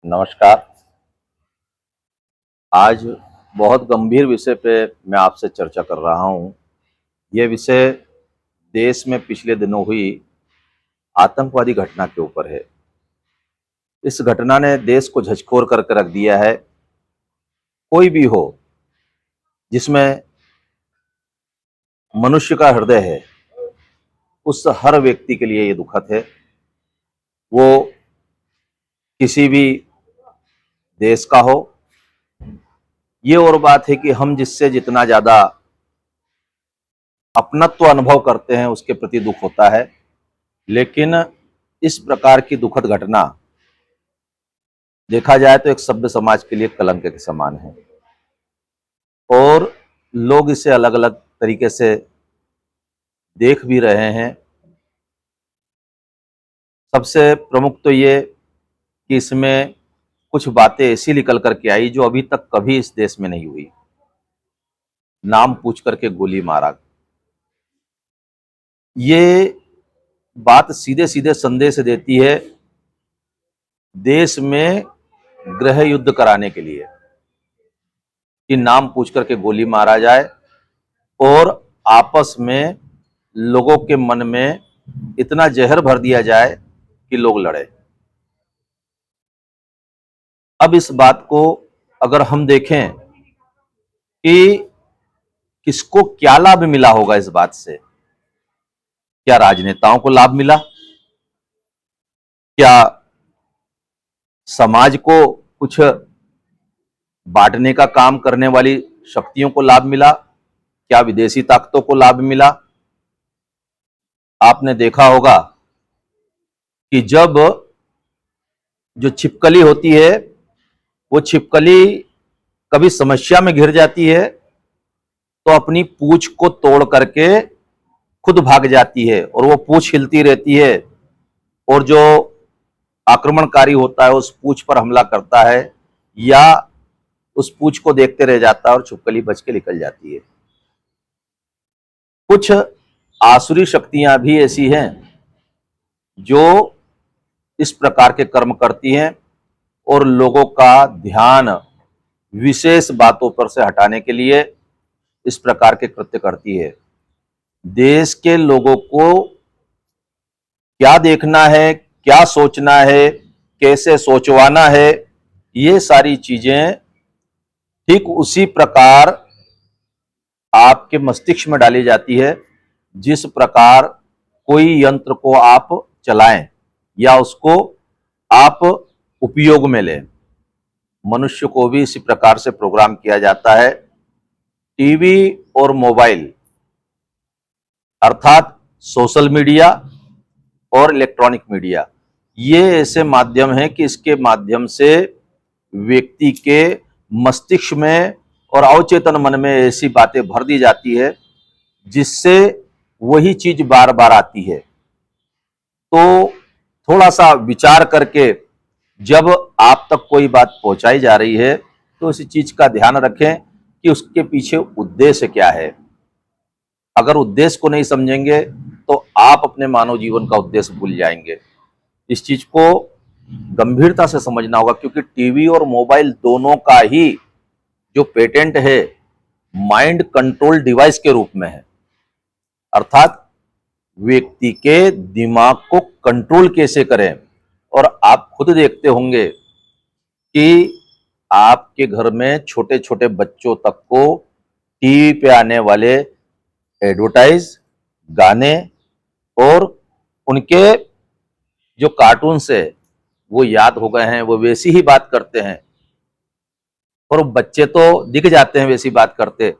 नमस्कार। आज बहुत गंभीर विषय पे मैं आपसे चर्चा कर रहा हूँ। ये विषय देश में पिछले दिनों हुई आतंकवादी घटना के ऊपर है। इस घटना ने देश को झकझोर करके रख दिया है। कोई भी हो जिसमें मनुष्य का हृदय है, उस हर व्यक्ति के लिए ये दुखद है। वो किसी भी देश का हो। ये और बात है कि हम जिससे जितना ज़्यादा अपनत्व अनुभव करते हैं उसके प्रति दुख होता है, लेकिन इस प्रकार की दुखद घटना देखा जाए तो एक सभ्य समाज के लिए कलंक के समान है और लोग इसे अलग अलग तरीके से देख भी रहे हैं। सबसे प्रमुख तो ये कि इसमें कुछ बातें ऐसी निकल करके आई जो अभी तक कभी इस देश में नहीं हुई। नाम पूछ करके गोली मारा, ये बात सीधे सीधे संदेश देती है देश में गृह युद्ध कराने के लिए कि नाम पूछ करके गोली मारा जाए और आपस में लोगों के मन में इतना जहर भर दिया जाए कि लोग लड़े। अब इस बात को अगर हम देखें कि किसको क्या लाभ मिला होगा इस बात से, क्या राजनेताओं को लाभ मिला, क्या समाज को कुछ बांटने का काम करने वाली शक्तियों को लाभ मिला, क्या विदेशी ताकतों को लाभ मिला। आपने देखा होगा कि जब जो छिपकली होती है वो छिपकली कभी समस्या में घिर जाती है तो अपनी पूंछ को तोड़ करके खुद भाग जाती है और वो पूंछ हिलती रहती है और जो आक्रमणकारी होता है उस पूंछ पर हमला करता है या उस पूंछ को देखते रह जाता है और छिपकली बच के निकल जाती है। कुछ आसुरी शक्तियां भी ऐसी हैं जो इस प्रकार के कर्म करती हैं और लोगों का ध्यान विशेष बातों पर से हटाने के लिए इस प्रकार के कृत्य करती है। देश के लोगों को क्या देखना है, क्या सोचना है, कैसे सोचवाना है, ये सारी चीजें ठीक उसी प्रकार आपके मस्तिष्क में डाली जाती है जिस प्रकार कोई यंत्र को आप चलाएं या उसको आप उपयोग में लें। मनुष्य को भी इसी प्रकार से प्रोग्राम किया जाता है। टीवी और मोबाइल अर्थात सोशल मीडिया और इलेक्ट्रॉनिक मीडिया, ये ऐसे माध्यम हैं कि इसके माध्यम से व्यक्ति के मस्तिष्क में और अवचेतन मन में ऐसी बातें भर दी जाती है जिससे वही चीज बार बार आती है। तो थोड़ा सा विचार करके जब आप तक कोई बात पहुंचाई जा रही है तो इस चीज का ध्यान रखें कि उसके पीछे उद्देश्य क्या है। अगर उद्देश्य को नहीं समझेंगे तो आप अपने मानव जीवन का उद्देश्य भूल जाएंगे। इस चीज को गंभीरता से समझना होगा क्योंकि टीवी और मोबाइल दोनों का ही जो पेटेंट है माइंड कंट्रोल डिवाइस के रूप में है, अर्थात व्यक्ति के दिमाग को कंट्रोल कैसे करें। और आप खुद देखते होंगे कि आपके घर में छोटे छोटे बच्चों तक को टीवी पे आने वाले एडवर्टाइज, गाने और उनके जो कार्टून्स है वो याद हो गए हैं, वो वैसी ही बात करते हैं। और बच्चे तो दिख जाते हैं वैसी बात करते,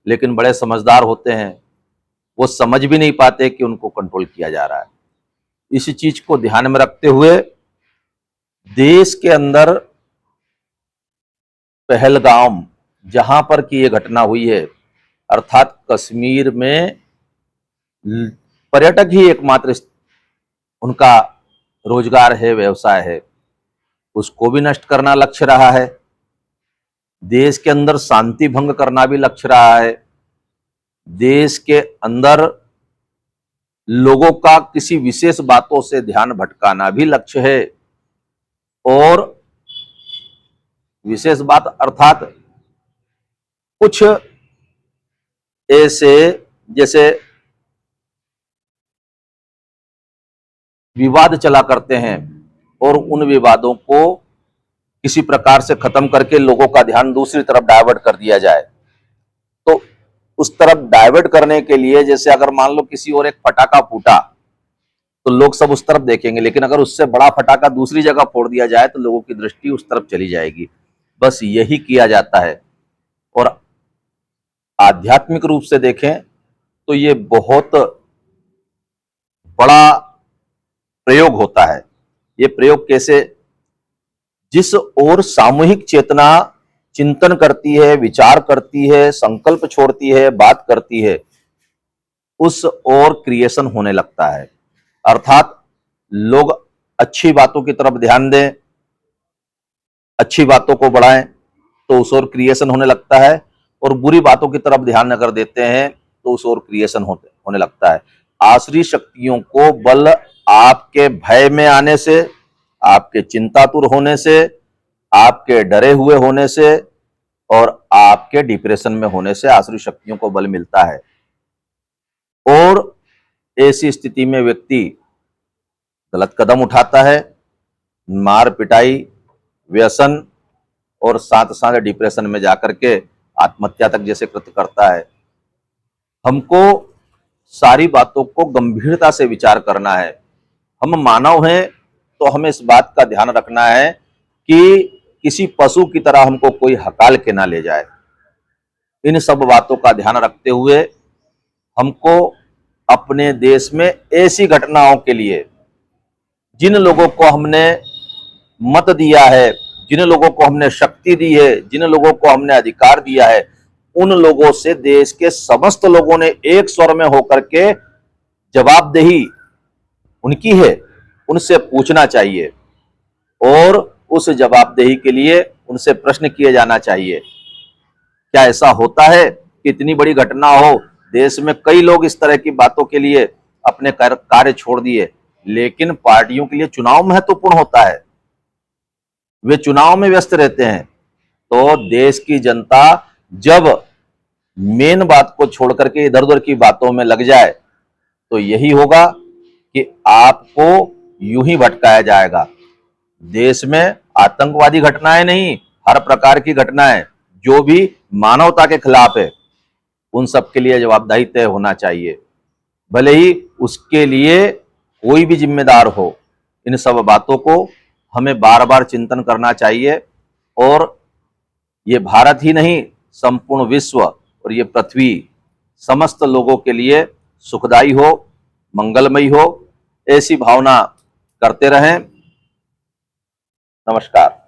लेकिन बड़े समझदार होते हैं, वो समझ भी नहीं पाते कि उनको कंट्रोल किया जा रहा है। इसी चीज को ध्यान में रखते हुए देश के अंदर पहलगाम जहां पर की ये घटना हुई है, अर्थात कश्मीर में पर्यटक ही एकमात्र उनका रोजगार है, व्यवसाय है, उसको भी नष्ट करना लक्ष्य रहा है। देश के अंदर शांति भंग करना भी लक्ष्य रहा है। देश के अंदर लोगों का किसी विशेष बातों से ध्यान भटकाना भी लक्ष्य है। और विशेष बात अर्थात कुछ ऐसे जैसे विवाद चला करते हैं और उन विवादों को किसी प्रकार से खत्म करके लोगों का ध्यान दूसरी तरफ डाइवर्ट कर दिया जाए, तो उस तरफ डाइवर्ट करने के लिए जैसे अगर मान लो किसी और एक पटाखा फूटा तो लोग सब उस तरफ देखेंगे, लेकिन अगर उससे बड़ा पटाखा दूसरी जगह फोड़ दिया जाए तो लोगों की दृष्टि उस तरफ चली जाएगी। बस यही किया जाता है। और आध्यात्मिक रूप से देखें तो ये बहुत बड़ा प्रयोग होता है। ये प्रयोग कैसे? जिस ओर सामूहिक चेतना चिंतन करती है, विचार करती है, संकल्प छोड़ती है, बात करती है, उस ओर क्रिएशन होने लगता है। अर्थात लोग अच्छी बातों की तरफ ध्यान दें, अच्छी बातों को बढ़ाएं तो उस ओर क्रिएशन होने लगता है, और बुरी बातों की तरफ ध्यान अगर देते हैं तो उस ओर क्रिएशन होने लगता है। आसुरी शक्तियों को बल आपके भय में आने से, आपके चिंतातुर होने से, आपके डरे हुए होने से और आपके डिप्रेशन में होने से आसुरी शक्तियों को बल मिलता है। और ऐसी स्थिति में व्यक्ति गलत कदम उठाता है, मार पिटाई, व्यसन और साथ साथ डिप्रेशन में जाकर के आत्महत्या तक जैसे कृत्य करता है। हमको सारी बातों को गंभीरता से विचार करना है। हम मानव हैं तो हमें इस बात का ध्यान रखना है कि किसी पशु की तरह हमको कोई हकाल के ना ले जाए। इन सब बातों का ध्यान रखते हुए हमको अपने देश में ऐसी घटनाओं के लिए जिन लोगों को हमने मत दिया है, जिन लोगों को हमने शक्ति दी है, जिन लोगों को हमने अधिकार दिया है, उन लोगों से देश के समस्त लोगों ने एक स्वर में होकर के जवाबदेही उनकी है, उनसे पूछना चाहिए और उस जवाबदेही के लिए उनसे प्रश्न किए जाना चाहिए। क्या ऐसा होता है कि इतनी बड़ी घटना हो, देश में कई लोग इस तरह की बातों के लिए अपने कार्य छोड़ दिए, लेकिन पार्टियों के लिए चुनाव महत्वपूर्ण होता है, वे चुनाव में व्यस्त रहते हैं। तो देश की जनता जब मेन बात को छोड़ करके इधर उधर की बातों में लग जाए तो यही होगा कि आपको यूं ही भटकाया जाएगा। देश में आतंकवादी घटनाएं नहीं, हर प्रकार की घटनाएं जो भी मानवता के खिलाफ है, उन सब के लिए जवाबदेही तय होना चाहिए, भले ही उसके लिए कोई भी जिम्मेदार हो। इन सब बातों को हमें बार बार चिंतन करना चाहिए और ये भारत ही नहीं, संपूर्ण विश्व और ये पृथ्वी समस्त लोगों के लिए सुखदायी हो, मंगलमयी हो, ऐसी भावना करते रहें। नमस्कार।